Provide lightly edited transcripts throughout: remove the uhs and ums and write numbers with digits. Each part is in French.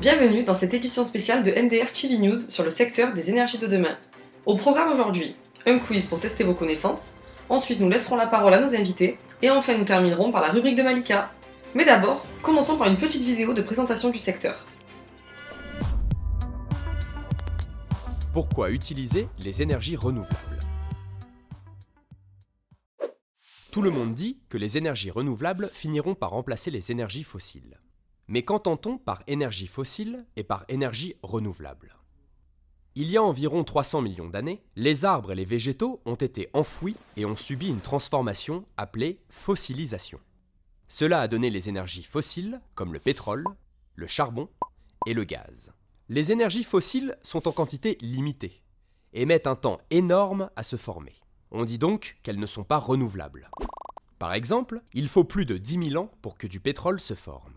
Bienvenue dans cette édition spéciale de MDR TV News sur le secteur des énergies de demain. Au programme aujourd'hui, un quiz pour tester vos connaissances, ensuite nous laisserons la parole à nos invités, et enfin nous terminerons par la rubrique de Malika. Mais d'abord, commençons par une petite vidéo de présentation du secteur. Pourquoi utiliser les énergies renouvelables ? Tout le monde dit que les énergies renouvelables finiront par remplacer les énergies fossiles. Mais qu'entend-on par énergie fossile et par énergie renouvelable ? Il y a environ 300 millions d'années, les arbres et les végétaux ont été enfouis et ont subi une transformation appelée fossilisation. Cela a donné les énergies fossiles, comme le pétrole, le charbon et le gaz. Les énergies fossiles sont en quantité limitée et mettent un temps énorme à se former. On dit donc qu'elles ne sont pas renouvelables. Par exemple, il faut plus de 10 000 ans pour que du pétrole se forme.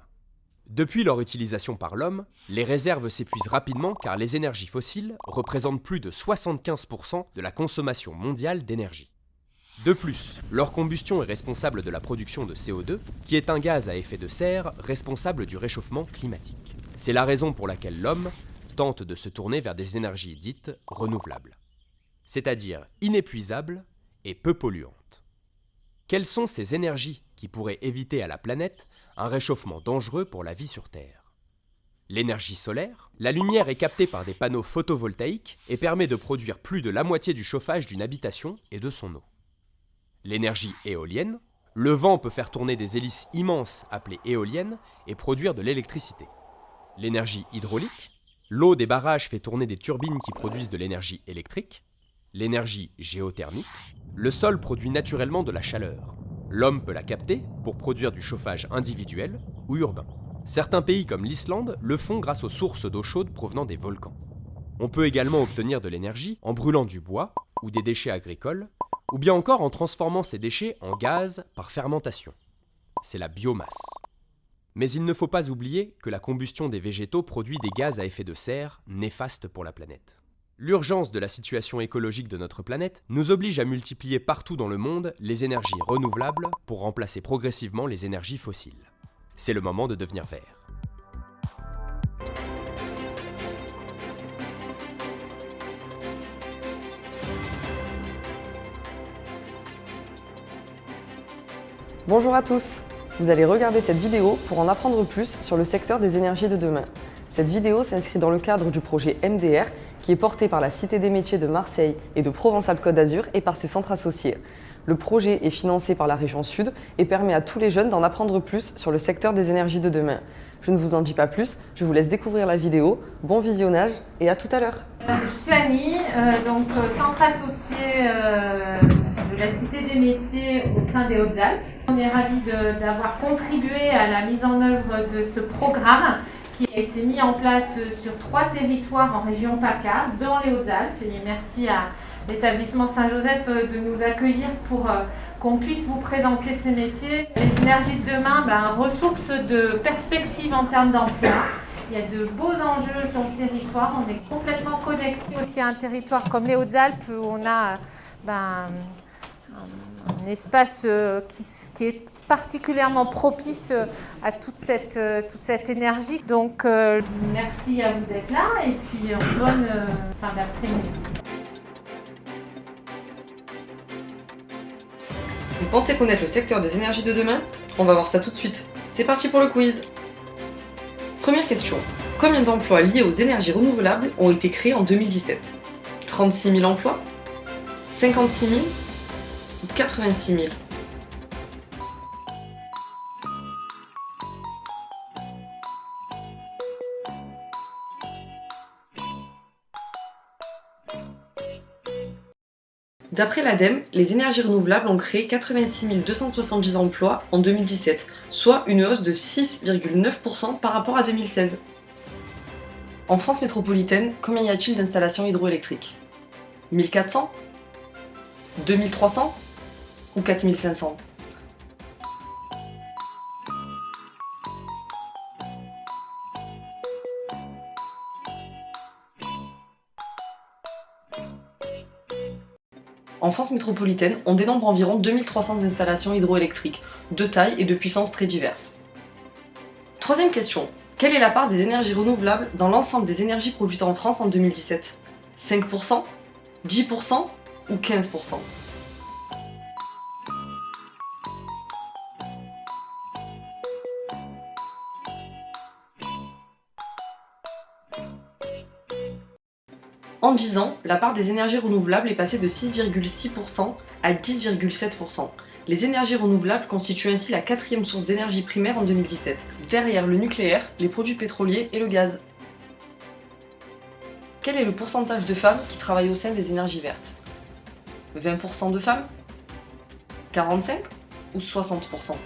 Depuis leur utilisation par l'homme, les réserves s'épuisent rapidement car les énergies fossiles représentent plus de 75% de la consommation mondiale d'énergie. De plus, leur combustion est responsable de la production de CO2, qui est un gaz à effet de serre responsable du réchauffement climatique. C'est la raison pour laquelle l'homme tente de se tourner vers des énergies dites renouvelables, c'est-à-dire inépuisables et peu polluantes. Quelles sont ces énergies qui pourraient éviter à la planète un réchauffement dangereux pour la vie sur Terre ? L'énergie solaire, la lumière est captée par des panneaux photovoltaïques et permet de produire plus de la moitié du chauffage d'une habitation et de son eau. L'énergie éolienne, le vent peut faire tourner des hélices immenses appelées éoliennes et produire de l'électricité. L'énergie hydraulique, l'eau des barrages fait tourner des turbines qui produisent de l'énergie électrique. L'énergie géothermique, le sol produit naturellement de la chaleur. L'homme peut la capter pour produire du chauffage individuel ou urbain. Certains pays comme l'Islande le font grâce aux sources d'eau chaude provenant des volcans. On peut également obtenir de l'énergie en brûlant du bois ou des déchets agricoles, ou bien encore en transformant ces déchets en gaz par fermentation. C'est la biomasse. Mais il ne faut pas oublier que la combustion des végétaux produit des gaz à effet de serre néfastes pour la planète. L'urgence de la situation écologique de notre planète nous oblige à multiplier partout dans le monde les énergies renouvelables pour remplacer progressivement les énergies fossiles. C'est le moment de devenir vert. Bonjour à tous. Vous allez regarder cette vidéo pour en apprendre plus sur le secteur des énergies de demain. Cette vidéo s'inscrit dans le cadre du projet MDR qui est porté par la Cité des métiers de Marseille et de Provence-Alpes-Côte d'Azur et par ses centres associés. Le projet est financé par la région Sud et permet à tous les jeunes d'en apprendre plus sur le secteur des énergies de demain. Je ne vous en dis pas plus, je vous laisse découvrir la vidéo. Bon visionnage et à tout à l'heure. Je suis Annie, centre associé de la Cité des métiers au sein des Hautes-Alpes. On est ravis d'avoir contribué à la mise en œuvre de ce programme qui a été mis en place sur 3 territoires en région PACA, dans les Hautes-Alpes. Et merci à l'établissement Saint-Joseph de nous accueillir pour qu'on puisse vous présenter ces métiers. Les énergies de demain, ressources de perspectives en termes d'emploi. Il y a de beaux enjeux sur le territoire, on est complètement connecté aussi à un territoire comme les Hautes-Alpes où on a un espace qui est particulièrement propice à toute cette énergie. Donc merci à vous d'être là et puis bonne fin d'après-midi. Vous pensez connaître le secteur des énergies de demain ? On va voir ça tout de suite. C'est parti pour le quiz. Première question. Combien d'emplois liés aux énergies renouvelables ont été créés en 2017 ? 36 000 emplois ? 56 000 ? Ou 86 000 ? D'après l'ADEME, les énergies renouvelables ont créé 86 270 emplois en 2017, soit une hausse de 6,9% par rapport à 2016. En France métropolitaine, combien y a-t-il d'installations hydroélectriques ? 1400 ? 2300 ? Ou 4500 ? En France métropolitaine, on dénombre environ 2300 installations hydroélectriques, de taille et de puissance très diverses. Troisième question. Quelle est la part des énergies renouvelables dans l'ensemble des énergies produites en France en 2017 ? 5%, 10% ou 15%? En 10 ans, la part des énergies renouvelables est passée de 6,6% à 10,7%. Les énergies renouvelables constituent ainsi la 4e source d'énergie primaire en 2017, derrière le nucléaire, les produits pétroliers et le gaz. Quel est le pourcentage de femmes qui travaillent au sein des énergies vertes ? 20% de femmes ? 45 ou 60%?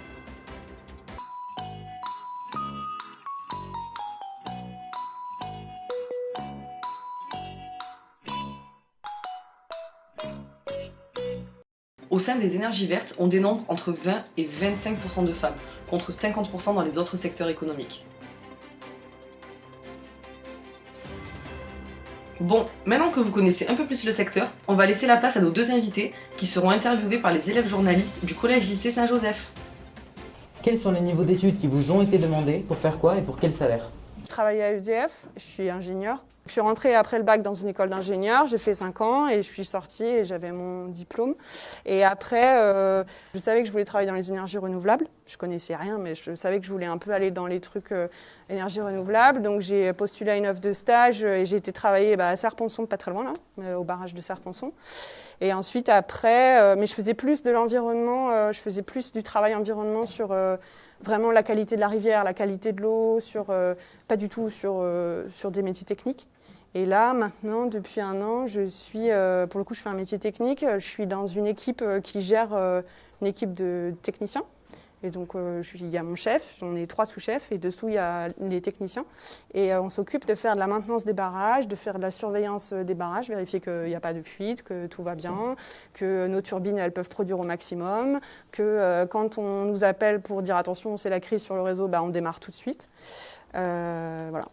Au sein des énergies vertes, on dénombre entre 20 et 25% de femmes, contre 50% dans les autres secteurs économiques. Bon, maintenant que vous connaissez un peu plus le secteur, on va laisser la place à nos deux invités qui seront interviewés par les élèves journalistes du collège-lycée Saint-Joseph. Quels sont les niveaux d'études qui vous ont été demandés, pour faire quoi et pour quel salaire? Je travaille à EDF, je suis ingénieure. Je suis rentrée après le bac dans une école d'ingénieur, j'ai fait 5 ans et je suis sortie et j'avais mon diplôme. Et après, je savais que je voulais travailler dans les énergies renouvelables. Je connaissais rien, mais je savais que je voulais un peu aller dans les trucs énergies renouvelables. Donc j'ai postulé à une offre de stage et j'ai été travailler à Serre-Ponçon, pas très loin là, au barrage de Serre-Ponçon. Et ensuite après, mais je faisais plus de l'environnement, je faisais plus du travail environnement sur vraiment la qualité de la rivière, la qualité de l'eau, pas du tout sur des métiers techniques. Et là, maintenant, depuis 1 an, je suis, pour le coup, je fais un métier technique. Je suis dans une équipe qui gère une équipe de techniciens. Et donc, il y a mon chef, on est 3 sous-chefs, et dessous, il y a les techniciens. Et on s'occupe de faire de la maintenance des barrages, de faire de la surveillance des barrages, vérifier qu'il n'y a pas de fuite, que tout va bien, que nos turbines, elles peuvent produire au maximum, que quand on nous appelle pour dire attention, c'est la crise sur le réseau, on démarre tout de suite. Voilà.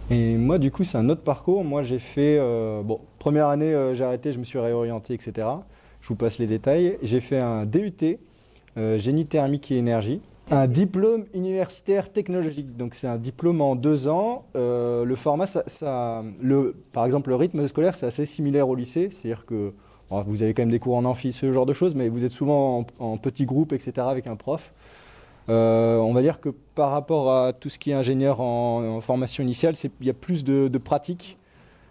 Et moi, du coup, c'est un autre parcours. Moi, j'ai fait... première année, j'ai arrêté, je me suis réorienté, etc. Je vous passe les détails. J'ai fait un DUT, génie thermique et énergie. Un diplôme universitaire technologique. Donc, c'est un diplôme en 2 ans. Le format, par exemple, le rythme scolaire, c'est assez similaire au lycée. C'est-à-dire que vous avez quand même des cours en amphi, ce genre de choses, mais vous êtes souvent en petits groupes, etc., avec un prof. On va dire que par rapport à tout ce qui est ingénieur en formation initiale, il y a plus de pratiques.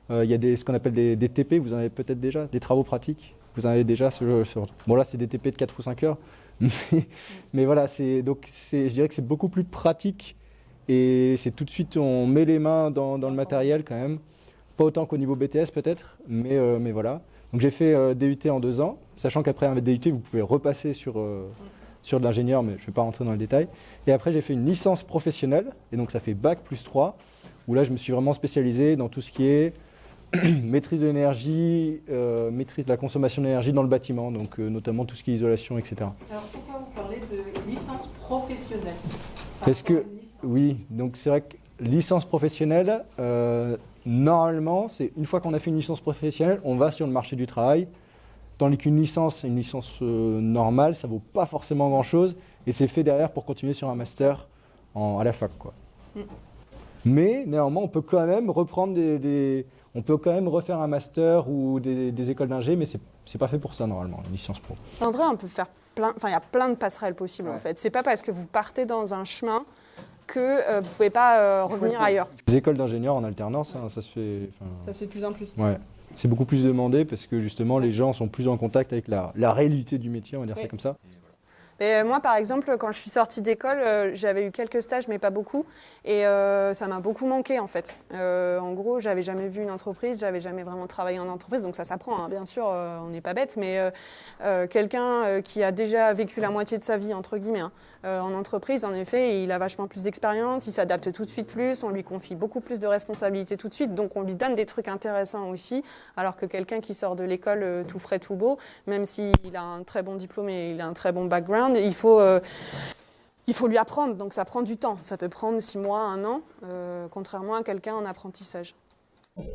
Il y a ce qu'on appelle des TP, vous en avez peut-être déjà, des travaux pratiques. Vous en avez déjà bon là c'est des TP de 4 ou 5 heures. Mais voilà, je dirais que c'est beaucoup plus pratique et c'est tout de suite, on met les mains dans le matériel quand même. Pas autant qu'au niveau BTS peut-être, mais voilà. Donc j'ai fait DUT en 2 ans, sachant qu'après un DUT, vous pouvez repasser sur de l'ingénieur, mais je ne vais pas rentrer dans le détail. Et après, j'ai fait une licence professionnelle, et donc ça fait Bac plus 3, où là, je me suis vraiment spécialisé dans tout ce qui est maîtrise de l'énergie, maîtrise de la consommation d'énergie dans le bâtiment, donc notamment tout ce qui est isolation, etc. Alors, pourquoi vous parlez de licence professionnelle? Parce que, oui, donc c'est vrai que licence professionnelle, normalement, c'est une fois qu'on a fait une licence professionnelle, on va sur le marché du travail. Tandis qu'une licence normale, ça ne vaut pas forcément grand-chose. Et c'est fait derrière pour continuer sur un master à la fac, quoi. Mais néanmoins, on peut quand même reprendre on peut quand même refaire un master ou des écoles d'ingé, mais c'est pas fait pour ça normalement, une licence pro. En vrai, on peut faire il y a plein de passerelles possibles en fait. C'est pas parce que vous partez dans un chemin que vous pouvez pas revenir ailleurs. Les écoles d'ingénieurs en alternance, ça se fait. Ça se fait de plus en plus. Ouais. C'est beaucoup plus demandé parce que justement les gens sont plus en contact avec la réalité du métier, on va dire ça comme ça. Et moi, par exemple, quand je suis sortie d'école, j'avais eu quelques stages, mais pas beaucoup. Et ça m'a beaucoup manqué, en fait. En gros, j'avais jamais vu une entreprise, j'avais jamais vraiment travaillé en entreprise. Donc ça s'apprend, hein, bien sûr, on n'est pas bête. Mais quelqu'un qui a déjà vécu la moitié de sa vie, entre guillemets, en entreprise, en effet, il a vachement plus d'expérience, il s'adapte tout de suite plus, on lui confie beaucoup plus de responsabilités tout de suite. Donc on lui donne des trucs intéressants aussi. Alors que quelqu'un qui sort de l'école tout frais, tout beau, même s'il a un très bon diplôme et il a un très bon background, il faut lui apprendre, donc ça prend du temps. Ça peut prendre 6 mois, 1 an, contrairement à quelqu'un en apprentissage.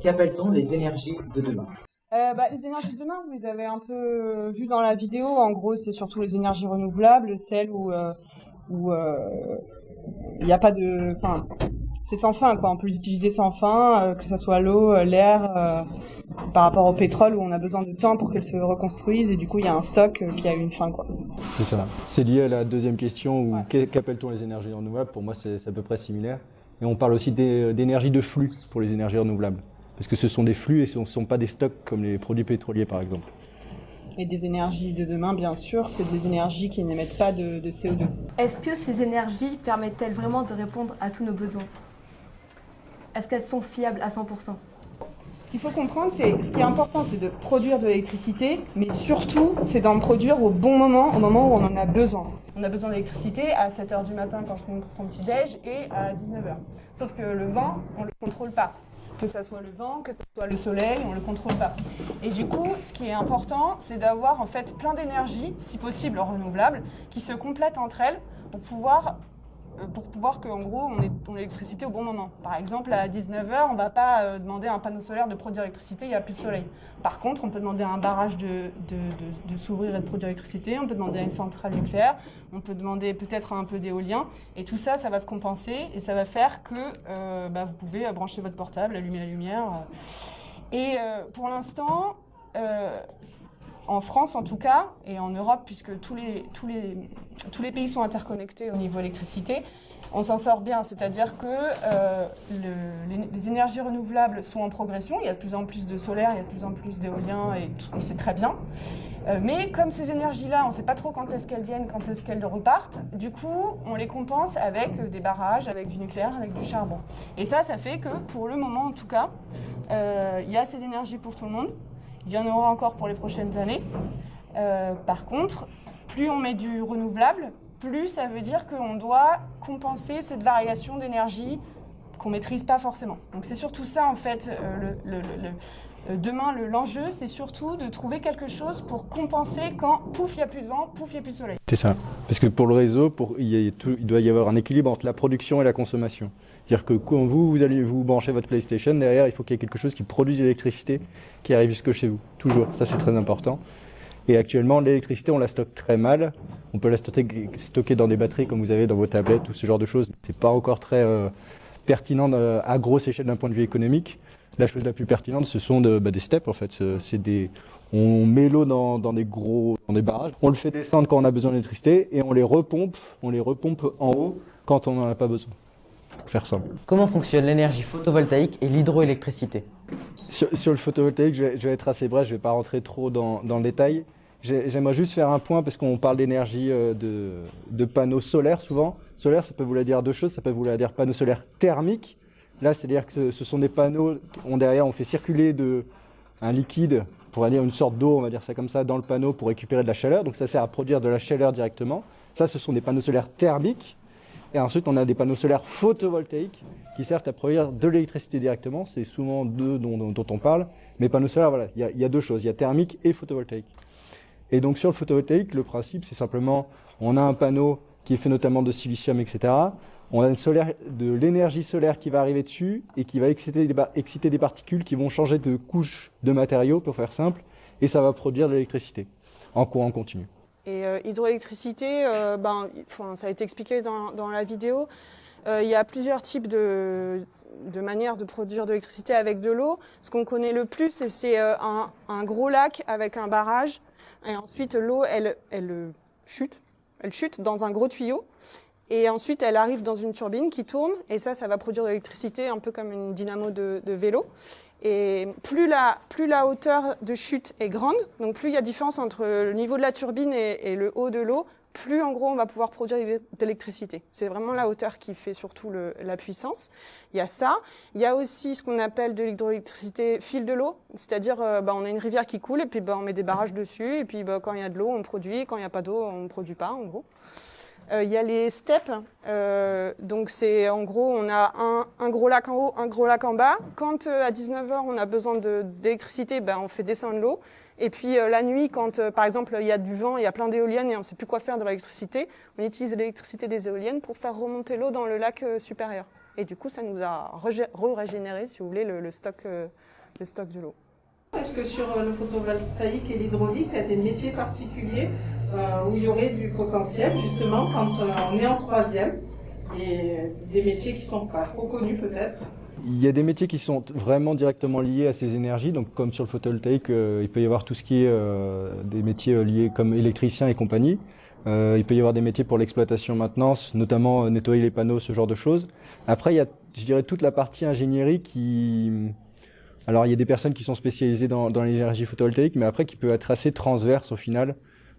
Qu'appelle-t-on les énergies de demain? Les énergies de demain, vous les avez un peu vues dans la vidéo. En gros, c'est surtout les énergies renouvelables, celles où il n'y a pas de... c'est sans fin, quoi. On peut les utiliser sans fin, que ça soit l'eau, l'air, par rapport au pétrole où on a besoin de temps pour qu'elles se reconstruisent et du coup il y a un stock qui a une fin, quoi. C'est ça. C'est lié à la deuxième question où qu'appelle-t-on les énergies renouvelables? Pour moi, c'est à peu près similaire. Et on parle aussi d'énergie de flux pour les énergies renouvelables. Parce que ce sont des flux et ce ne sont pas des stocks comme les produits pétroliers, par exemple. Et des énergies de demain, bien sûr, c'est des énergies qui n'émettent pas de CO2. Est-ce que ces énergies permettent-elles vraiment de répondre à tous nos besoins? Est-ce qu'elles sont fiables à 100%? Ce qu'il faut comprendre, ce qui est important, c'est de produire de l'électricité, mais surtout, c'est d'en produire au bon moment, au moment où on en a besoin. On a besoin d'électricité à 7h du matin quand on prend son petit-déj et à 19h. Sauf que le vent, on ne le contrôle pas. Que ça soit le vent, que ça soit le soleil, on ne le contrôle pas. Et du coup, ce qui est important, c'est d'avoir en fait plein d'énergies, si possible renouvelables, qui se complètent entre elles pour pouvoir qu'en gros, on ait l'électricité au bon moment. Par exemple, à 19h, on ne va pas demander à un panneau solaire de produire l'électricité, il n'y a plus de soleil. Par contre, on peut demander à un barrage de s'ouvrir et de produire l'électricité, on peut demander à une centrale nucléaire, on peut demander peut-être à un peu d'éolien, et tout ça, ça va se compenser, et ça va faire que vous pouvez brancher votre portable, allumer la lumière. Et pour l'instant, en France en tout cas, et en Europe, puisque tous les pays sont interconnectés au niveau électricité, on s'en sort bien. C'est-à-dire que les énergies renouvelables sont en progression. Il y a de plus en plus de solaire, il y a de plus en plus d'éolien, et c'est très bien. Mais comme ces énergies-là, on ne sait pas trop quand est-ce qu'elles viennent, quand est-ce qu'elles repartent, du coup, on les compense avec des barrages, avec du nucléaire, avec du charbon. Et ça fait que, pour le moment en tout cas, il y a assez d'énergie pour tout le monde. Il y en aura encore pour les prochaines années. Par contre, plus on met du renouvelable, plus ça veut dire qu'on doit compenser cette variation d'énergie qu'on ne maîtrise pas forcément. Donc c'est surtout ça en fait, demain l'enjeu, c'est surtout de trouver quelque chose pour compenser quand pouf, il n'y a plus de vent, pouf, il n'y a plus de soleil. C'est ça. Parce que pour le réseau, il doit y avoir un équilibre entre la production et la consommation. C'est-à-dire que quand vous allez vous brancher votre PlayStation, derrière, il faut qu'il y ait quelque chose qui produise de l'électricité qui arrive jusque chez vous. Toujours. Ça, c'est très important. Et actuellement, l'électricité, on la stocke très mal. On peut la stocker dans des batteries comme vous avez dans vos tablettes ou ce genre de choses. C'est pas encore très pertinent à grosse échelle d'un point de vue économique. La chose la plus pertinente, ce sont des steps en fait. On met l'eau dans des barrages. On le fait descendre quand on a besoin d'électricité et on les repompe en haut quand on n'en a pas besoin. Pour faire simple. Comment fonctionne l'énergie photovoltaïque et l'hydroélectricité? Sur le photovoltaïque, je vais être assez bref, je ne vais pas rentrer trop dans le détail. J'aimerais juste faire un point parce qu'on parle d'énergie de panneaux solaires souvent. Solaire, ça peut vouloir dire deux choses. Ça peut vouloir dire panneaux solaires thermiques. Là, c'est-à-dire que ce sont des panneaux, derrière on fait circuler un liquide, pour dire une sorte d'eau, on va dire ça comme ça, dans le panneau pour récupérer de la chaleur. Donc ça sert à produire de la chaleur directement. Ça, ce sont des panneaux solaires thermiques. Et ensuite, on a des panneaux solaires photovoltaïques qui servent à produire de l'électricité directement. C'est souvent d'eux dont on parle. Mais panneaux solaires, voilà, il y a deux choses. Il y a thermique et photovoltaïque. Et donc sur le photovoltaïque, le principe, c'est simplement, on a un panneau qui est fait notamment de silicium, etc. On a de l'énergie solaire qui va arriver dessus et qui va exciter des particules qui vont changer de couche de matériaux, pour faire simple, et ça va produire de l'électricité en courant continu. Et hydroélectricité, ça a été expliqué dans la vidéo, il y a plusieurs types de manières de produire de l'électricité avec de l'eau. Ce qu'on connaît le plus, c'est un gros lac avec un barrage, et ensuite l'eau, elle chute dans un gros tuyau. Et ensuite, elle arrive dans une turbine qui tourne, et ça va produire de l'électricité un peu comme une dynamo de vélo. Et plus la hauteur de chute est grande, donc plus il y a différence entre le niveau de la turbine et le haut de l'eau, plus en gros on va pouvoir produire de l'électricité. C'est vraiment la hauteur qui fait surtout la puissance. Il y a ça. Il y a aussi ce qu'on appelle de l'hydroélectricité fil de l'eau, c'est-à-dire on a une rivière qui coule et puis on met des barrages dessus et puis quand il y a de l'eau on produit, quand il n'y a pas d'eau on ne produit pas en gros. Il y a les steppes, donc c'est en gros on a un gros lac en haut, un gros lac en bas. Quand à 19h on a besoin d'électricité, on fait descendre l'eau. Et puis la nuit, quand par exemple il y a du vent, il y a plein d'éoliennes et on ne sait plus quoi faire de l'électricité, on utilise l'électricité des éoliennes pour faire remonter l'eau dans le lac supérieur. Et du coup ça nous a régénéré, si vous voulez, le stock de l'eau. Est-ce que sur le photovoltaïque et l'hydraulique, il y a des métiers particuliers où il y aurait du potentiel, justement, quand on est en troisième, et des métiers qui ne sont pas trop connus peut-être. Il y a des métiers qui sont vraiment directement liés à ces énergies, donc comme sur le photovoltaïque, il peut y avoir tout ce qui est des métiers liés comme électricien et compagnie. Il peut y avoir des métiers pour l'exploitation maintenance, notamment nettoyer les panneaux, ce genre de choses. Après, il y a, je dirais, toute la partie ingénierie qui... Alors, il y a des personnes qui sont spécialisées dans l'énergie photovoltaïque, mais après, qui peut être assez transverse au final,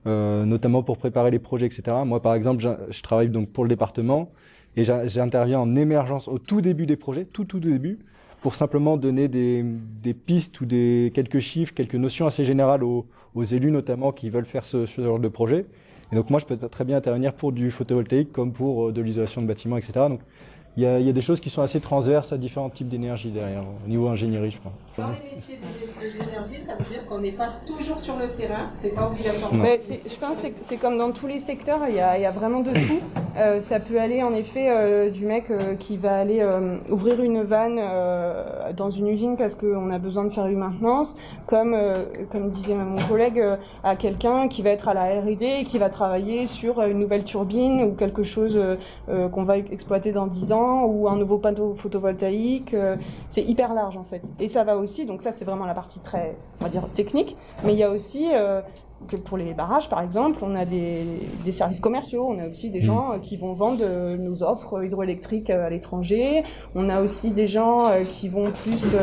notamment pour préparer les projets, etc. Moi, par exemple, je travaille donc pour le département et j'interviens en émergence au tout début des projets, tout début, pour simplement donner des pistes ou quelques chiffres, quelques notions assez générales aux élus notamment qui veulent faire ce genre de projet. Et donc moi, je peux très bien intervenir pour du photovoltaïque comme pour de l'isolation de bâtiments, etc. Donc il y a des choses qui sont assez transverses à différents types d'énergie derrière, au niveau ingénierie, je crois. Dans les métiers des énergies, ça veut dire qu'on n'est pas toujours sur le terrain, c'est pas obligatoire. Je pense que c'est comme dans tous les secteurs, il y a vraiment de tout. Ça peut aller en effet du mec qui va aller ouvrir une vanne dans une usine parce qu'on a besoin de faire une maintenance, comme disait mon collègue, à quelqu'un qui va être à la R&D et qui va travailler sur une nouvelle turbine ou quelque chose qu'on va exploiter dans 10 ans ou un nouveau panneau photovoltaïque. C'est hyper large en fait. Et ça va aussi, donc ça c'est vraiment la partie très, on va dire, technique, mais il y a aussi... que pour les barrages, par exemple, on a des services commerciaux, on a aussi des gens qui vont vendre nos offres hydroélectriques à l'étranger, on a aussi des gens qui vont plus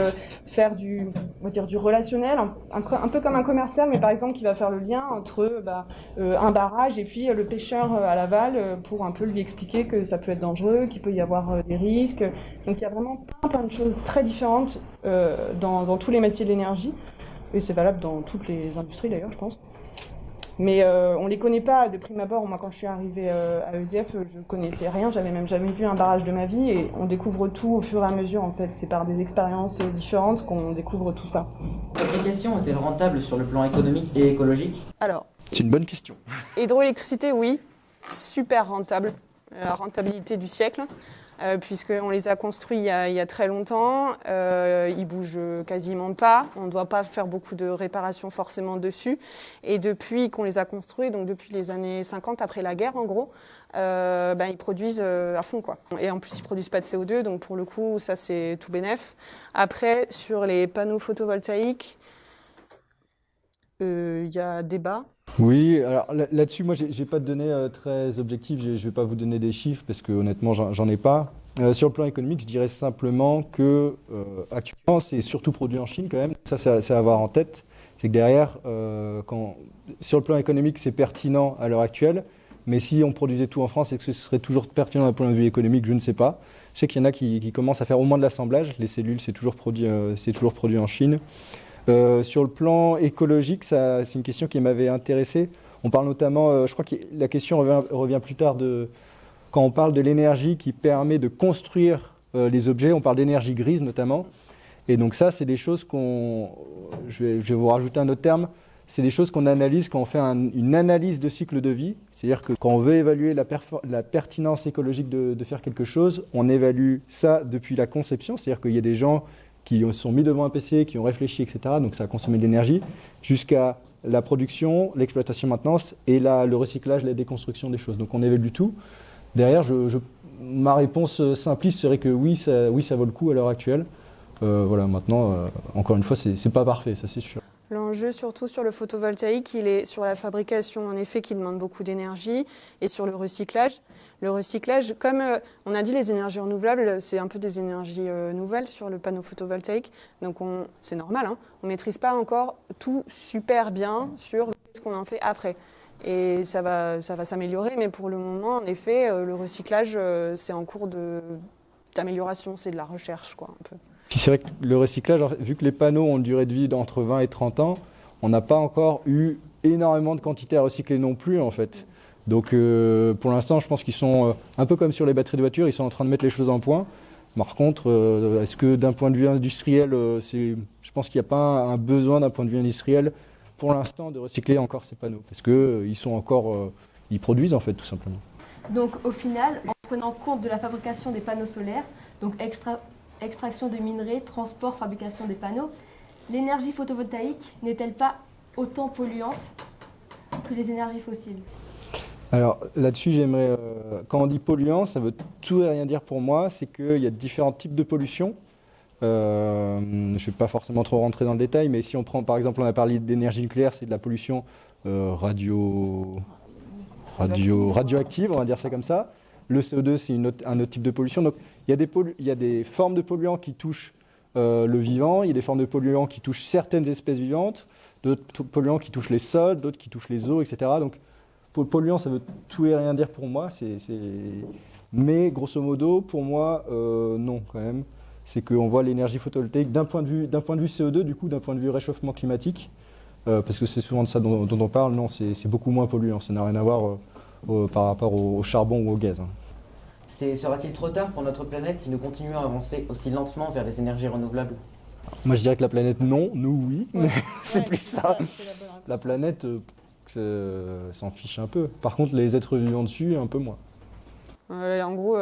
faire du relationnel, un peu comme un commercial, mais par exemple qui va faire le lien entre un barrage et puis le pêcheur à l'aval pour un peu lui expliquer que ça peut être dangereux, qu'il peut y avoir des risques. Donc il y a vraiment plein de choses très différentes dans tous les métiers de l'énergie, et c'est valable dans toutes les industries d'ailleurs, je pense. Mais on les connaît pas de prime abord. Moi, quand je suis arrivée à EDF, je connaissais rien. J'avais même jamais vu un barrage de ma vie. Et on découvre tout au fur et à mesure, en fait. C'est par des expériences différentes qu'on découvre tout ça. L'application est-elle rentable sur le plan économique et écologique? Alors, C'est une bonne question. hydroélectricité, oui. Super rentable. La rentabilité du siècle. Puisqu'on les a construits il y a très longtemps, ils bougent quasiment pas, on ne doit pas faire beaucoup de réparations forcément dessus. Et depuis qu'on les a construits, donc depuis les années 50, après la guerre en gros, ils produisent à fond quoi. Et en plus ils produisent pas de CO2, donc pour le coup ça c'est tout bénef. Après sur les panneaux photovoltaïques, il y a débat. Oui, alors là-dessus, moi, j'ai pas de données très objectives. Je vais pas vous donner des chiffres parce que honnêtement, j'en ai pas. Sur le plan économique, je dirais simplement que actuellement, c'est surtout produit en Chine quand même. Ça, c'est à avoir en tête. C'est que derrière, sur le plan économique, c'est pertinent à l'heure actuelle. Mais si on produisait tout en France, est-ce que ce serait toujours pertinent d'un point de vue économique? Je ne sais pas. Je sais qu'il y en a qui commencent à faire au moins de l'assemblage. Les cellules, c'est toujours produit en Chine. Sur le plan écologique, c'est une question qui m'avait intéressé. On parle notamment, je crois que la question revient plus tard, quand on parle de l'énergie qui permet de construire les objets, on parle d'énergie grise notamment. Et donc ça, c'est des choses je vais vous rajouter un autre terme, c'est des choses qu'on analyse quand on fait une analyse de cycle de vie. C'est-à-dire que quand on veut évaluer la pertinence écologique de faire quelque chose, on évalue ça depuis la conception. C'est-à-dire qu'il y a des gens qui se sont mis devant un PC, qui ont réfléchi, etc. Donc ça a consommé de l'énergie, jusqu'à la production, l'exploitation maintenance et le recyclage, la déconstruction des choses. Donc on évalue tout. Derrière, ma réponse simpliste serait que oui, ça vaut le coup à l'heure actuelle. Voilà, maintenant, encore une fois, c'est pas parfait, ça c'est sûr. L'enjeu, surtout sur le photovoltaïque, il est sur la fabrication, en effet, qui demande beaucoup d'énergie, et sur le recyclage. Le recyclage, comme on a dit, les énergies renouvelables, c'est un peu des énergies nouvelles sur le panneau photovoltaïque. Donc c'est normal, hein, on ne maîtrise pas encore tout super bien sur ce qu'on en fait après. Et ça va s'améliorer, mais pour le moment, en effet, le recyclage, c'est en cours d'amélioration, c'est de la recherche, quoi, un peu. Puis c'est vrai que le recyclage, vu que les panneaux ont une durée de vie d'entre 20 et 30 ans, on n'a pas encore eu énormément de quantité à recycler non plus, en fait. Donc pour l'instant, je pense qu'ils sont un peu comme sur les batteries de voiture, ils sont en train de mettre les choses en point. Par contre, est-ce que d'un point de vue industriel, je pense qu'il n'y a pas un besoin d'un point de vue industriel pour l'instant de recycler encore ces panneaux, parce qu'ils sont encore, ils produisent en fait tout simplement. Donc au final, en prenant compte de la fabrication des panneaux solaires, donc extraction de minerais, transport, fabrication des panneaux, l'énergie photovoltaïque n'est-elle pas autant polluante que les énergies fossiles? Alors là-dessus, j'aimerais, quand on dit polluant, ça veut tout et rien dire pour moi. C'est qu'il y a différents types de pollution. Je ne vais pas forcément trop rentrer dans le détail, mais si on prend par exemple, on a parlé d'énergie nucléaire, c'est de la pollution radioactive, on va dire ça comme ça. Le CO2, c'est un autre type de pollution. Donc il y a des formes de polluants qui touchent le vivant, il y a des formes de polluants qui touchent certaines espèces vivantes, d'autres polluants qui touchent les sols, d'autres qui touchent les eaux, etc. Donc polluant, ça veut tout et rien dire pour moi. Mais grosso modo, pour moi, non quand même. C'est qu'on voit l'énergie photovoltaïque d'un point de vue CO2, du coup, d'un point de vue réchauffement climatique, parce que c'est souvent de ça dont on parle. Non, c'est beaucoup moins polluant. Ça n'a rien à voir par rapport au charbon ou au gaz. Hein. Sera-t-il trop tard pour notre planète si nous continuons à avancer aussi lentement vers les énergies renouvelables? Moi, je dirais que la planète, non. Nous, oui. Ouais. Mais c'est plus c'est ça. c'est la bonne réponse. La planète s'en fiche un peu. Par contre, les êtres vivants dessus, un peu moins. En gros,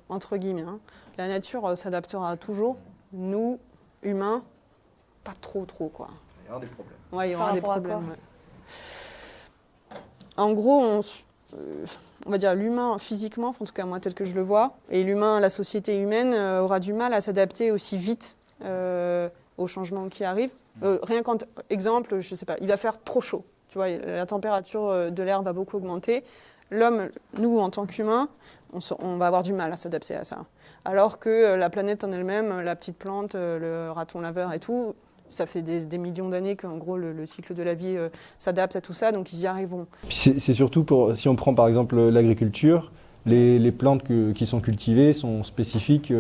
entre guillemets, hein, la nature s'adaptera toujours. Nous, humains, pas trop, quoi. Il y aura des problèmes. Ouais, il y Par aura des rapport à problèmes. quoi? Ouais. En gros, on va dire l'humain physiquement, en tout cas moi tel que je le vois, et l'humain, la société humaine aura du mal à s'adapter aussi vite aux changements qui arrivent. Rien qu'en exemple, je sais pas, il va faire trop chaud. Tu vois, la température de l'air va beaucoup augmenter. L'homme, nous en tant qu'humains, on va avoir du mal à s'adapter à ça. Alors que la planète en elle-même, la petite plante, le raton laveur et tout, ça fait des millions d'années qu'en gros le cycle de la vie s'adapte à tout ça, donc ils y arriveront. Puis c'est surtout si on prend par exemple l'agriculture, les plantes qui sont cultivées sont spécifiques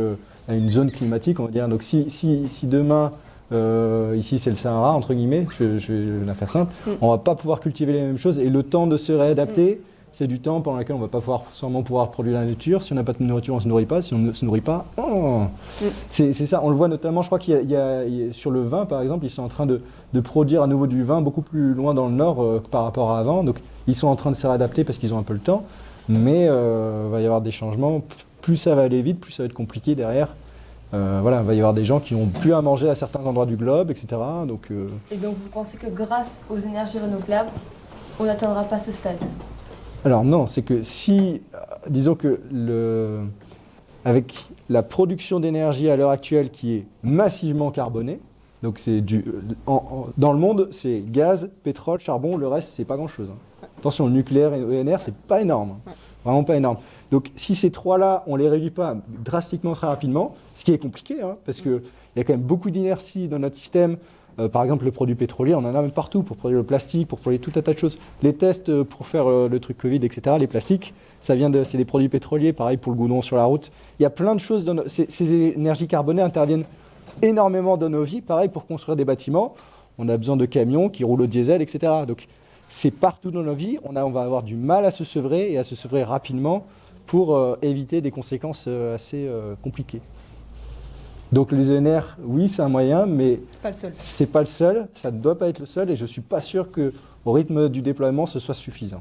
à une zone climatique, on va dire. Donc si demain, ici c'est le Sahara, entre guillemets, je vais la faire simple, on ne va pas pouvoir cultiver les mêmes choses et le temps de se réadapter, c'est du temps pendant lequel on ne va pas sûrement pouvoir produire la nourriture. Si on n'a pas de nourriture, on ne se nourrit pas. Si on ne se nourrit pas, c'est ça. On le voit notamment, je crois qu'il y a sur le vin, par exemple, ils sont en train de produire à nouveau du vin beaucoup plus loin dans le nord par rapport à avant. Donc ils sont en train de se réadapter parce qu'ils ont un peu le temps. Mais il va y avoir des changements. Plus ça va aller vite, plus ça va être compliqué derrière. Voilà, il va y avoir des gens qui n'ont plus à manger à certains endroits du globe, etc. Donc, Et donc vous pensez que grâce aux énergies renouvelables, on n'atteindra pas ce stade? Alors non, c'est que si, disons que avec la production d'énergie à l'heure actuelle qui est massivement carbonée, donc c'est dans le monde, c'est gaz, pétrole, charbon, le reste, c'est pas grand-chose. Hein. Attention, le nucléaire et l'ENR, c'est pas énorme. Vraiment pas énorme. Donc si ces trois-là, on les réduit pas drastiquement très rapidement, ce qui est compliqué, hein, parce qu'il y a quand même beaucoup d'inertie dans notre système. Par exemple, le produit pétrolier, on en a même partout pour produire le plastique, pour produire tout un tas de choses. Les tests pour faire le truc Covid, etc., les plastiques, c'est des produits pétroliers, pareil pour le goudron sur la route. Il y a plein de choses, ces énergies carbonées interviennent énormément dans nos vies. Pareil pour construire des bâtiments, on a besoin de camions qui roulent au diesel, etc. Donc c'est partout dans nos vies, on va avoir du mal à se sevrer et à se sevrer rapidement pour éviter des conséquences assez compliquées. Donc les ENR, oui, c'est un moyen, mais c'est pas le seul, ça ne doit pas être le seul, et je suis pas sûr qu'au rythme du déploiement, ce soit suffisant.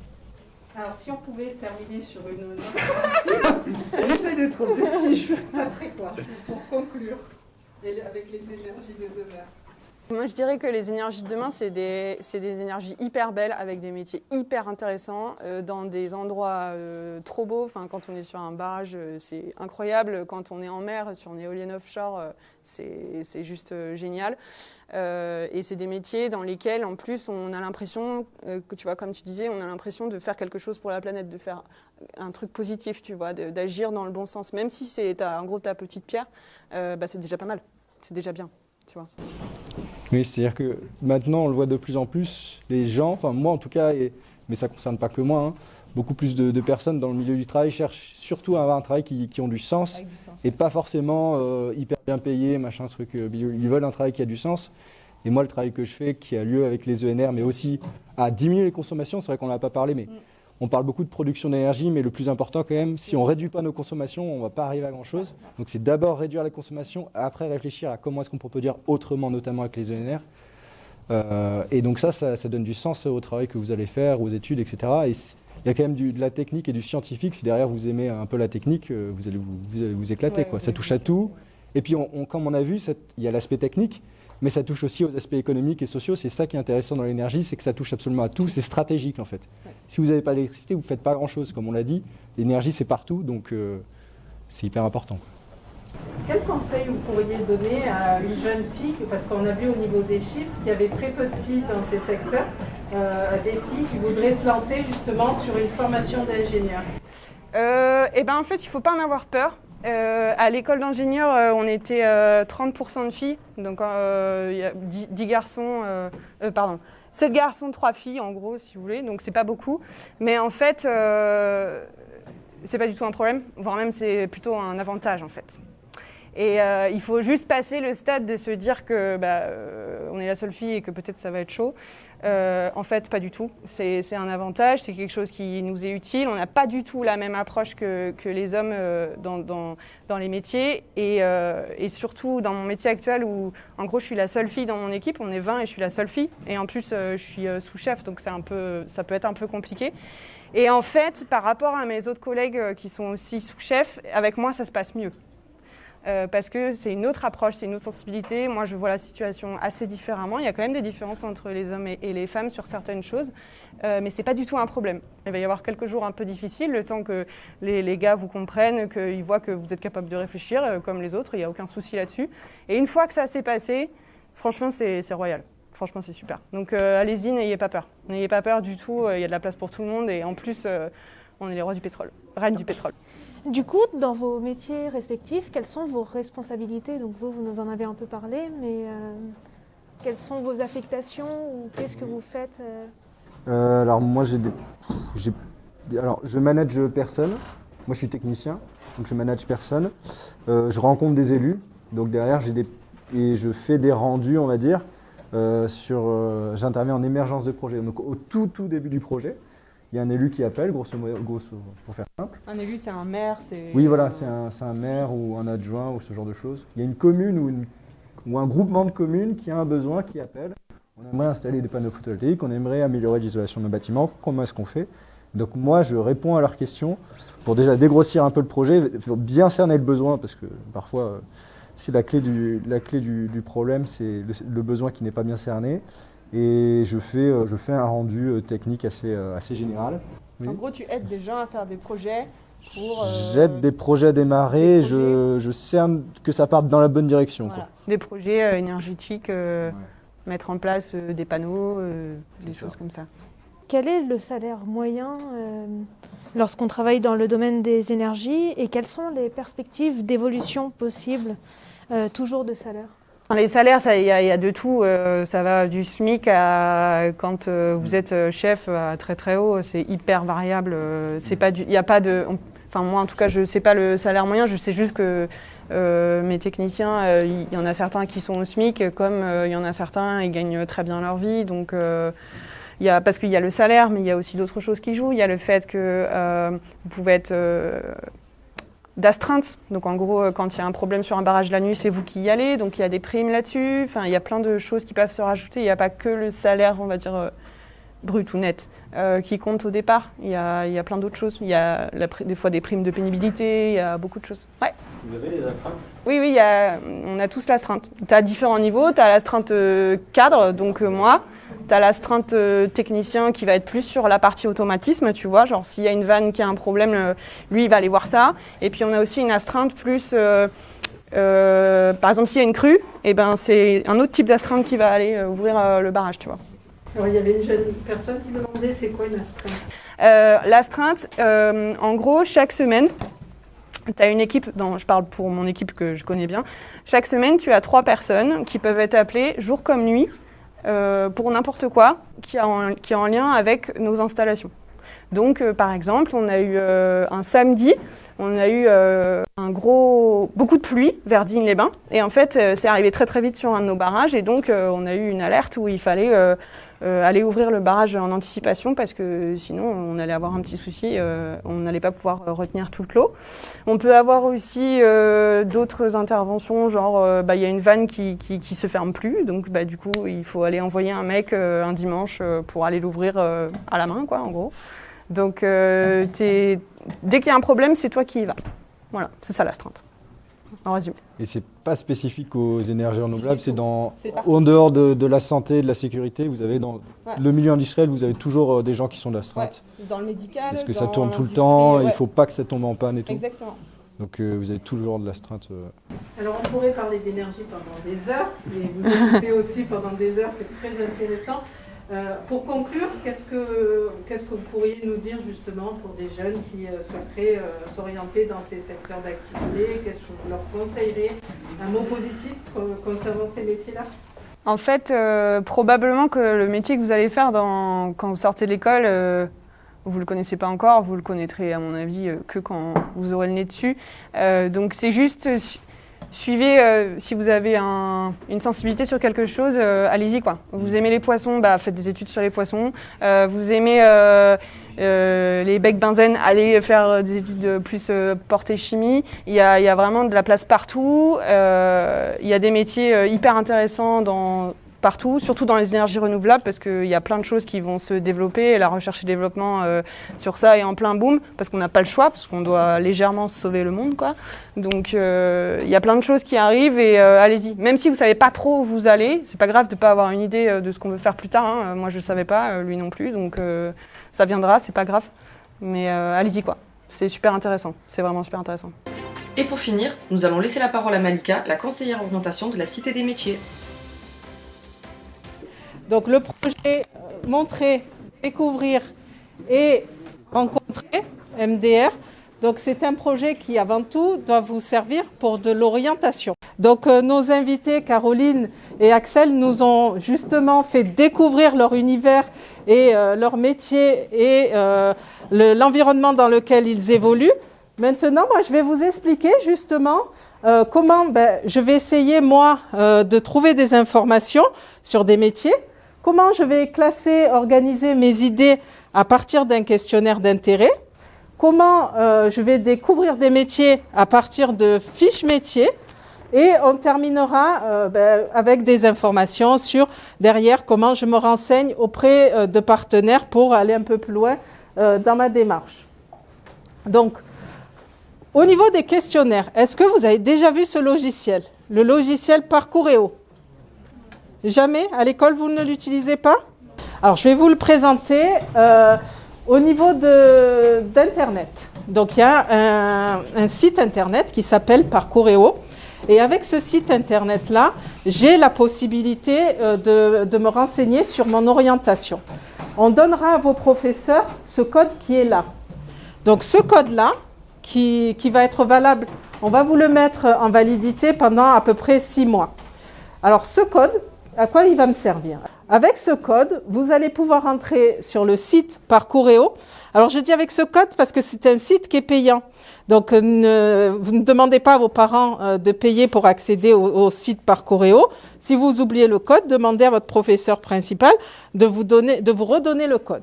Alors si on pouvait terminer sur une note positive, J'essaie d'être objectif. ça serait quoi pour conclure avec les énergies de demain? Moi, je dirais que les énergies de demain, c'est des énergies hyper belles, avec des métiers hyper intéressants, dans des endroits trop beaux. Enfin, quand on est sur un barrage, c'est incroyable. Quand on est en mer, sur une éolienne offshore, c'est juste génial. Et c'est des métiers dans lesquels, en plus, on a l'impression, que tu vois, comme tu disais, on a l'impression de faire quelque chose pour la planète, de faire un truc positif, tu vois, d'agir dans le bon sens. Même si c'est, en gros, ta petite pierre, c'est déjà pas mal. C'est déjà bien, tu vois. Oui, c'est-à-dire que maintenant, on le voit de plus en plus, les gens, enfin moi en tout cas, mais ça ne concerne pas que moi, hein, beaucoup plus de personnes dans le milieu du travail cherchent surtout à avoir un travail qui ont du sens, et pas forcément hyper bien payé, machin, truc. Ils veulent un travail qui a du sens. Et moi, le travail que je fais, qui a lieu avec les ENR, mais aussi à diminuer les consommations, c'est vrai qu'on n'en a pas parlé, mais on parle beaucoup de production d'énergie, mais le plus important quand même, si on ne réduit pas nos consommations, on ne va pas arriver à grand-chose. Donc c'est d'abord réduire la consommation, après réfléchir à comment est-ce qu'on peut produire autrement, notamment avec les ENR. Et donc ça donne du sens au travail que vous allez faire, aux études, etc. Et il y a quand même de la technique et du scientifique. Si derrière vous aimez un peu la technique, vous allez vous éclater. Ouais, quoi. Ça touche à tout. Et puis comme on a vu, il y a l'aspect technique, mais ça touche aussi aux aspects économiques et sociaux. C'est ça qui est intéressant dans l'énergie, c'est que ça touche absolument à tout, c'est stratégique en fait. Si vous n'avez pas d'électricité, vous ne faites pas grand-chose, comme on l'a dit. L'énergie, c'est partout, donc c'est hyper important. Quel conseil vous pourriez donner à une jeune fille, parce qu'on a vu au niveau des chiffres qu'il y avait très peu de filles dans ces secteurs, des filles qui voudraient se lancer justement sur une formation d'ingénieur? En fait, il ne faut pas en avoir peur. À l'école d'ingénieur, on était 30% de filles, donc il y a 10 garçons, 7 garçons, 3 filles en gros, si vous voulez, donc c'est pas beaucoup. Mais en fait, c'est pas du tout un problème, voire même c'est plutôt un avantage en fait. Et il faut juste passer le stade de se dire que on est la seule fille et que peut-être ça va être chaud. En fait, pas du tout. C'est un avantage, c'est quelque chose qui nous est utile. On n'a pas du tout la même approche que les hommes dans les métiers. Et surtout dans mon métier actuel où, en gros, je suis la seule fille dans mon équipe. On est 20 et je suis la seule fille. Et en plus, je suis sous-chef, donc ça peut être un peu compliqué. Et en fait, par rapport à mes autres collègues qui sont aussi sous-chefs, avec moi, ça se passe mieux. Parce que c'est une autre approche, c'est une autre sensibilité. Moi, je vois la situation assez différemment. Il y a quand même des différences entre les hommes et les femmes sur certaines choses, mais ce n'est pas du tout un problème. Il va y avoir quelques jours un peu difficiles, le temps que les gars vous comprennent, qu'ils voient que vous êtes capable de réfléchir comme les autres, il n'y a aucun souci là-dessus. Et une fois que ça s'est passé, franchement, c'est royal. Franchement, c'est super. Donc, allez-y, n'ayez pas peur. N'ayez pas peur du tout, il y a de la place pour tout le monde et en plus, on est les rois du pétrole, reines du pétrole. Du coup, dans vos métiers respectifs, quelles sont vos responsabilités? Donc vous nous en avez un peu parlé, mais quelles sont vos affectations ou qu'est-ce que vous faites Alors moi, je manage personne. Moi, je suis technicien, donc je manage personne. Je rencontre des élus, donc derrière, et je fais des rendus, on va dire, j'interviens en émergence de projet. Donc au tout début du projet, il y a un élu qui appelle, grosso pour faire simple. Un élu, c'est un maire, Oui, voilà, c'est un maire ou un adjoint ou ce genre de choses. Il y a une commune ou un groupement de communes qui a un besoin, qui appelle. On aimerait installer des panneaux photovoltaïques, on aimerait améliorer l'isolation de nos bâtiments. Comment est-ce qu'on fait? Donc moi, je réponds à leurs questions pour déjà dégrossir un peu le projet, bien cerner le besoin, parce que parfois, c'est la clé du problème, c'est le besoin qui n'est pas bien cerné. Et je fais un rendu technique assez général. Oui. En gros, tu aides des gens à faire des projets pour... J'aide des projets à démarrer, je cerne que ça parte dans la bonne direction. Voilà. Quoi. Des projets énergétiques, mettre en place des panneaux, des choses comme ça. Quel est le salaire moyen lorsqu'on travaille dans le domaine des énergies et quelles sont les perspectives d'évolution possibles, toujours de salaire? Les salaires, il y a de tout. Ça va du SMIC à quand vous êtes chef à très très haut. C'est hyper variable. Il n'y a pas de. Enfin moi en tout cas, je ne sais pas le salaire moyen. Je sais juste que mes techniciens, il y en a certains qui sont au SMIC, comme il y en a certains, ils gagnent très bien leur vie. Donc parce qu'il y a le salaire, mais il y a aussi d'autres choses qui jouent. Il y a le fait que vous pouvez être d'astreinte. Donc en gros, quand il y a un problème sur un barrage la nuit, c'est vous qui y allez. Donc il y a des primes là-dessus. Enfin, il y a plein de choses qui peuvent se rajouter. Il n'y a pas que le salaire, on va dire, brut ou net, qui compte au départ. Il y a plein d'autres choses. Il y a des fois des primes de pénibilité. Il y a beaucoup de choses. Ouais. Vous avez des astreintes? Oui, on a tous l'astreinte. Tu as différents niveaux. Tu as l'astreinte cadre, donc moi. Tu as l'astreinte technicien qui va être plus sur la partie automatisme, tu vois, genre s'il y a une vanne qui a un problème, lui il va aller voir ça. Et puis on a aussi une astreinte plus, par exemple s'il y a une crue, c'est un autre type d'astreinte qui va aller ouvrir le barrage, tu vois. Alors il y avait une jeune personne qui demandait c'est quoi une astreinte? L'astreinte, en gros, chaque semaine, tu as une équipe, je parle pour mon équipe que je connais bien, chaque semaine tu as 3 personnes qui peuvent être appelées jour comme nuit, pour n'importe quoi qui est en lien avec nos installations. Donc, par exemple, on a eu un samedi, on a eu beaucoup de pluie vers Digne-les-Bains. Et en fait, c'est arrivé très très vite sur un de nos barrages. Et donc, on a eu une alerte où il fallait aller ouvrir le barrage en anticipation parce que sinon, on allait avoir un petit souci. On n'allait pas pouvoir retenir toute l'eau. On peut avoir aussi d'autres interventions, genre y a une vanne qui se ferme plus. Donc, du coup, il faut aller envoyer un mec un dimanche pour aller l'ouvrir à la main, quoi, en gros. Donc, dès qu'il y a un problème, c'est toi qui y vas. Voilà, c'est ça l'astreinte. en résumé. Et c'est pas spécifique aux énergies renouvelables, c'est partout. en dehors de la santé, de la sécurité, vous avez dans Ouais. le milieu industriel, vous avez toujours des gens qui sont d'astreinte. Ouais, dans le médical, Parce que ça dans tourne tout le l'industrie, temps, ouais. il faut pas que ça tombe en panne et tout. Exactement. Donc vous avez toujours de l'astreinte. Alors on pourrait parler d'énergie pendant des heures, et vous écoutez aussi pendant des heures, c'est très intéressant. Pour conclure, qu'est-ce que vous pourriez nous dire justement pour des jeunes qui souhaiteraient s'orienter dans ces secteurs d'activité? Qu'est-ce que vous leur conseillerez? Un mot positif concernant ces métiers-là? En fait, probablement que le métier que vous allez faire quand vous sortez de l'école, vous ne le connaissez pas encore, vous le connaîtrez à mon avis que quand vous aurez le nez dessus. Donc c'est juste, suivez, si vous avez une sensibilité sur quelque chose, allez-y quoi. Vous aimez les poissons, faites des études sur les poissons. Vous aimez les becs benzène, allez faire des études plus portée chimie. Il y a vraiment de la place partout. Il y a des métiers hyper intéressants partout, surtout dans les énergies renouvelables, parce qu'il y a plein de choses qui vont se développer, et la recherche et développement sur ça est en plein boom, parce qu'on n'a pas le choix, parce qu'on doit légèrement sauver le monde, quoi. Donc il y a plein de choses qui arrivent, et allez-y. Même si vous savez pas trop où vous allez, c'est pas grave de pas avoir une idée de ce qu'on veut faire plus tard, hein. Moi je savais pas, lui non plus, donc ça viendra, c'est pas grave. Mais allez-y quoi, c'est super intéressant, c'est vraiment super intéressant. Et pour finir, nous allons laisser la parole à Malika, la conseillère orientation de la Cité des métiers. Donc le projet Montrer, Découvrir et Rencontrer, MDR, donc c'est un projet qui avant tout doit vous servir pour de l'orientation. Donc nos invités Caroline et Axel nous ont justement fait découvrir leur univers et leur métier et l'environnement dans lequel ils évoluent. Maintenant, moi je vais vous expliquer justement comment je vais essayer moi de trouver des informations sur des métiers. Comment je vais classer, organiser mes idées à partir d'un questionnaire d'intérêt? Comment je vais découvrir des métiers à partir de fiches métiers? Et on terminera avec des informations sur derrière comment je me renseigne auprès de partenaires pour aller un peu plus loin dans ma démarche. Donc, au niveau des questionnaires, est-ce que vous avez déjà vu ce logiciel? Le logiciel Parcouréo? Jamais? À l'école, vous ne l'utilisez pas? Alors, je vais vous le présenter au niveau d'Internet. Donc, il y a un site Internet qui s'appelle Parcouréo. Et avec ce site Internet-là, j'ai la possibilité de me renseigner sur mon orientation. On donnera à vos professeurs ce code qui est là. Donc, ce code-là, qui va être valable, on va vous le mettre en validité pendant à peu près 6 mois. Alors, ce code, à quoi il va me servir? Avec ce code, vous allez pouvoir entrer sur le site Parcouréo. Alors, je dis avec ce code parce que c'est un site qui est payant. Donc, vous ne demandez pas à vos parents de payer pour accéder au site Parcouréo. Si vous oubliez le code, demandez à votre professeur principal de vous redonner le code.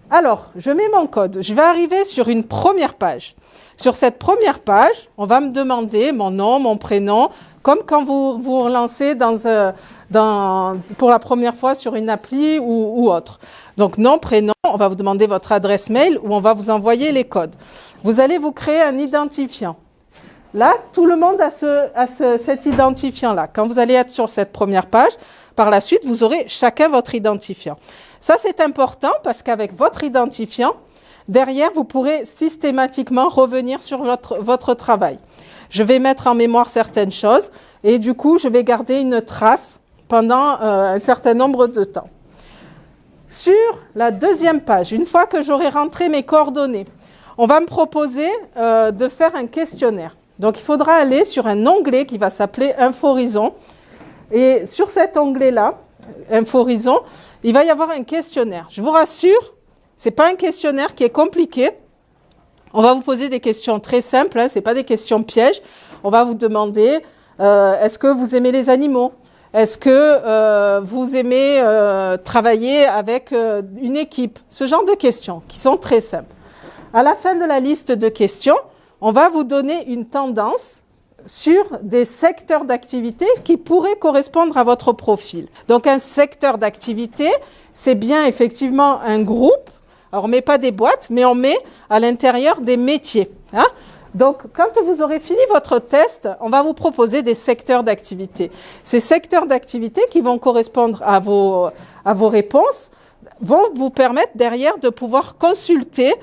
Alors, je mets mon code. Je vais arriver sur une première page. Sur cette première page, on va me demander mon nom, mon prénom, comme quand vous vous relancez pour la première fois sur une appli ou autre. Donc, nom, prénom, on va vous demander votre adresse mail ou on va vous envoyer les codes. Vous allez vous créer un identifiant. Là, tout le monde a cet identifiant-là. Quand vous allez être sur cette première page, par la suite, vous aurez chacun votre identifiant. Ça, c'est important parce qu'avec votre identifiant, derrière, vous pourrez systématiquement revenir sur votre travail. Je vais mettre en mémoire certaines choses et du coup, je vais garder une trace pendant un certain nombre de temps. Sur la deuxième page, une fois que j'aurai rentré mes coordonnées, on va me proposer de faire un questionnaire. Donc, il faudra aller sur un onglet qui va s'appeler Info-Horizon. Et sur cet onglet-là, Info-Horizon, il va y avoir un questionnaire. Je vous rassure, ce n'est pas un questionnaire qui est compliqué. On va vous poser des questions très simples, hein, ce n'est pas des questions pièges. On va vous demander, est-ce que vous aimez les animaux? Est-ce que vous aimez travailler avec une équipe? Ce genre de questions qui sont très simples. À la fin de la liste de questions, on va vous donner une tendance sur des secteurs d'activité qui pourraient correspondre à votre profil. Donc un secteur d'activité, c'est bien effectivement un groupe. Alors on ne met pas des boîtes, mais on met à l'intérieur des métiers. Hein. Donc, quand vous aurez fini votre test, on va vous proposer des secteurs d'activité. Ces secteurs d'activité qui vont correspondre à vos réponses vont vous permettre derrière de pouvoir consulter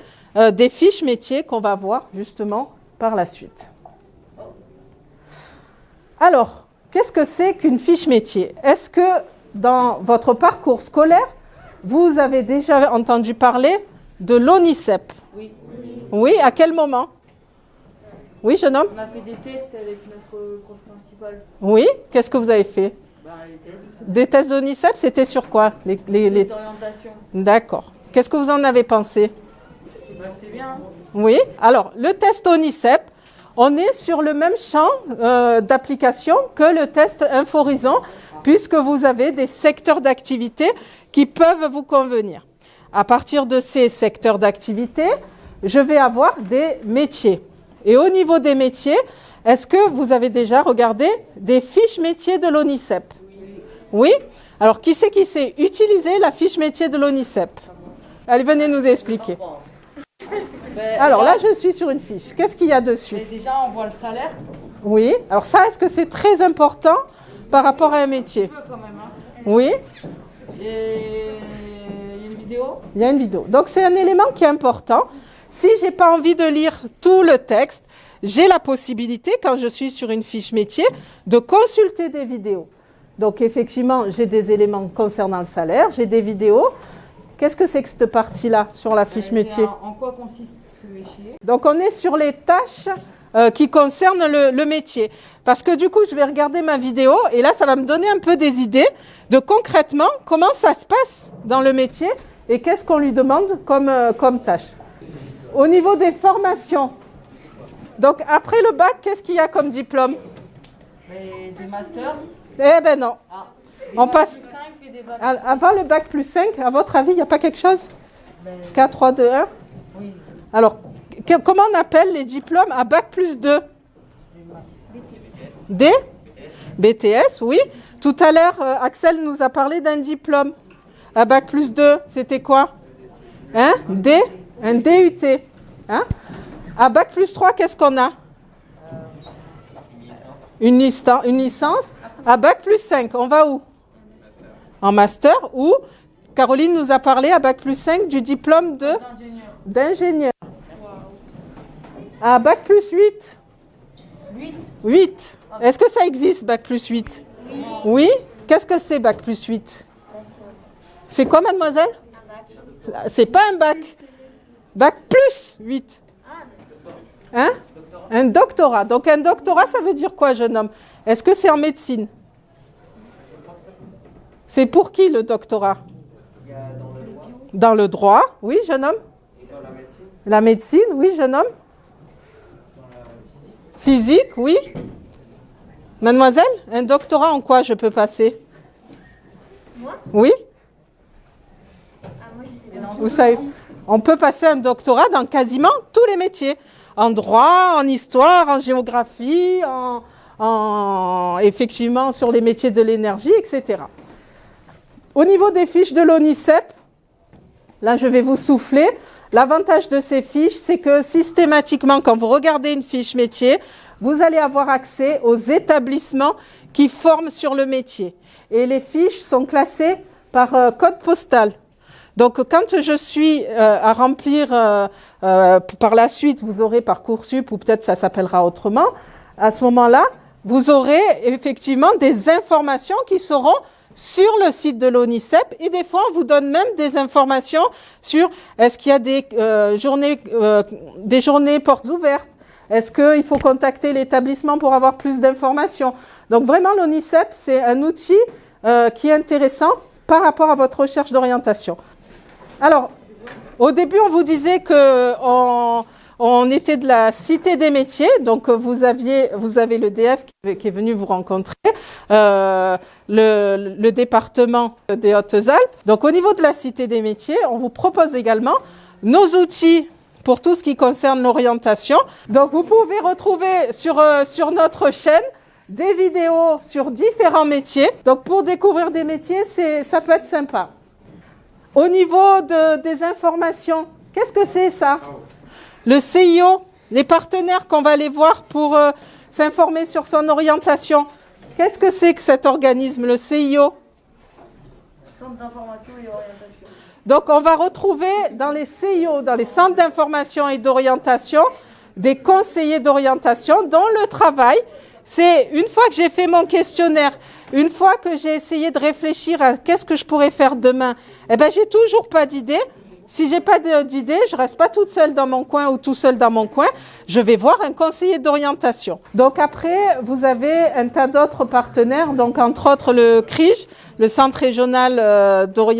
des fiches métiers qu'on va voir justement par la suite. Alors, qu'est-ce que c'est qu'une fiche métier? Est-ce que dans votre parcours scolaire, vous avez déjà entendu parler de l'ONICEP? Oui. Oui, à quel moment? Oui, jeune homme? On a fait des tests avec notre prof principal. Oui, qu'est-ce que vous avez fait? Les tests. Des tests d'ONICEP, c'était sur quoi? Les orientations. D'accord. Qu'est-ce que vous en avez pensé? C'était bien. Oui, alors le test ONICEP, on est sur le même champ d'application que le test Inforizon, puisque vous avez des secteurs d'activité qui peuvent vous convenir. À partir de ces secteurs d'activité, je vais avoir des métiers. Et au niveau des métiers, est-ce que vous avez déjà regardé des fiches métiers de l'ONICEP? Oui. Alors, qui sait utiliser la fiche métier de l'ONICEP? Allez, venez nous expliquer. Alors là, je suis sur une fiche. Qu'est-ce qu'il y a dessus? Déjà, on voit le salaire. Oui. Alors ça, est-ce que c'est très important par rapport à un métier? Un peu quand même. Hein. Oui. Et il y a une vidéo. Il y a une vidéo. Donc c'est un élément qui est important. Si je n'ai pas envie de lire tout le texte, j'ai la possibilité, quand je suis sur une fiche métier, de consulter des vidéos. Donc effectivement, j'ai des éléments concernant le salaire, j'ai des vidéos. Qu'est-ce que c'est que cette partie-là sur la fiche métier? En quoi consiste ce métier? Donc on est sur les tâches qui concernent le métier. Parce que du coup, je vais regarder ma vidéo et là, ça va me donner un peu des idées de concrètement comment ça se passe dans le métier et qu'est-ce qu'on lui demande comme tâche. Au niveau des formations, donc après le bac, qu'est-ce qu'il y a comme diplôme? Des masters. Eh ben non. On passe. 5 et des bacs. Avant le bac plus 5, à votre avis, il n'y a pas quelque chose? K, 3, 2, 1? Oui. Alors, comment on appelle les diplômes à bac plus 2? D? BTS, oui. Tout à l'heure, Axel nous a parlé d'un diplôme à bac plus 2. C'était quoi? Hein? D? Un DUT. Hein? À bac plus 3, qu'est-ce qu'on a? Une licence. À bac plus 5, on va où? En master, ou Caroline nous a parlé à bac plus 5 du diplôme d'ingénieur. À bac plus 8. 8. Est-ce que ça existe, bac plus 8? Oui. Qu'est-ce que c'est, bac plus 8? C'est quoi, mademoiselle? C'est pas un bac. Bac plus 8. Hein? Un doctorat. Donc un doctorat, ça veut dire quoi, jeune homme? Est-ce que c'est en médecine? C'est pour qui le doctorat? Dans le droit, oui, jeune homme. La médecine, oui, jeune homme. Physique, oui. Mademoiselle, un doctorat en quoi je peux passer? Moi? Oui. Moi, je sais pas. Vous savez, on peut passer un doctorat dans quasiment tous les métiers. En droit, en histoire, en géographie, effectivement sur les métiers de l'énergie, etc. Au niveau des fiches de l'ONICEP, là je vais vous souffler. L'avantage de ces fiches, c'est que systématiquement, quand vous regardez une fiche métier, vous allez avoir accès aux établissements qui forment sur le métier. Et les fiches sont classées par code postal. Donc, quand je suis à remplir, par la suite, vous aurez Parcoursup, ou peut-être ça s'appellera autrement, à ce moment-là, vous aurez effectivement des informations qui seront sur le site de l'ONICEP, et des fois, on vous donne même des informations sur est-ce qu'il y a des journées portes ouvertes, est-ce qu'il faut contacter l'établissement pour avoir plus d'informations. Donc, vraiment, l'ONICEP, c'est un outil qui est intéressant par rapport à votre recherche d'orientation. Alors, au début, on vous disait qu'on était de la Cité des métiers, donc vous avez le DF qui est venu vous rencontrer, le département des Hautes-Alpes. Donc, au niveau de la Cité des métiers, on vous propose également nos outils pour tout ce qui concerne l'orientation. Donc, vous pouvez retrouver sur notre chaîne des vidéos sur différents métiers. Donc, pour découvrir des métiers, ça peut être sympa. Au niveau des informations, qu'est-ce que c'est ça? Le CIO, Les partenaires qu'on va aller voir pour s'informer sur son orientation. Qu'est-ce que c'est que cet organisme, le CIO? Centre d'information et orientation. Donc on va retrouver dans les CIO, dans les centres d'information et d'orientation, des conseillers d'orientation dont le travail, c'est une fois que j'ai fait mon questionnaire, une fois que j'ai essayé de réfléchir à qu'est-ce que je pourrais faire demain, eh ben j'ai toujours pas d'idée. Si j'ai pas d'idée, je reste pas toute seule dans mon coin ou tout seul dans mon coin, je vais voir un conseiller d'orientation. Donc après, vous avez un tas d'autres partenaires, donc entre autres le CRIJ, le Centre régional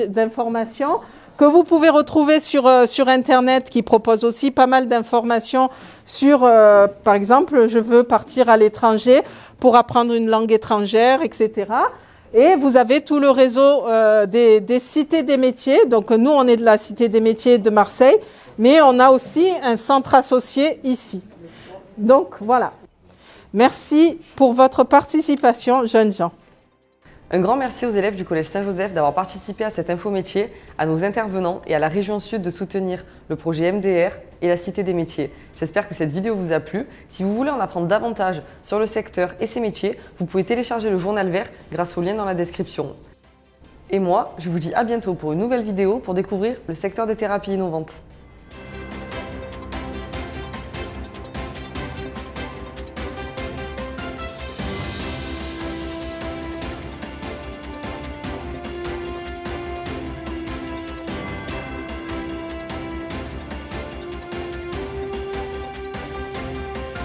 d'information, que vous pouvez retrouver sur Internet, qui propose aussi pas mal d'informations sur, par exemple, je veux partir à l'étranger pour apprendre une langue étrangère, etc. Et vous avez tout le réseau des cités des métiers. Donc nous, on est de la Cité des métiers de Marseille, mais on a aussi un centre associé ici. Donc voilà. Merci pour votre participation, jeunes gens. Un grand merci aux élèves du Collège Saint-Joseph d'avoir participé à cet infométier, à nos intervenants et à la région Sud de soutenir le projet MDR et la Cité des métiers. J'espère que cette vidéo vous a plu. Si vous voulez en apprendre davantage sur le secteur et ses métiers, vous pouvez télécharger le journal vert grâce au lien dans la description. Et moi, je vous dis à bientôt pour une nouvelle vidéo pour découvrir le secteur des thérapies innovantes.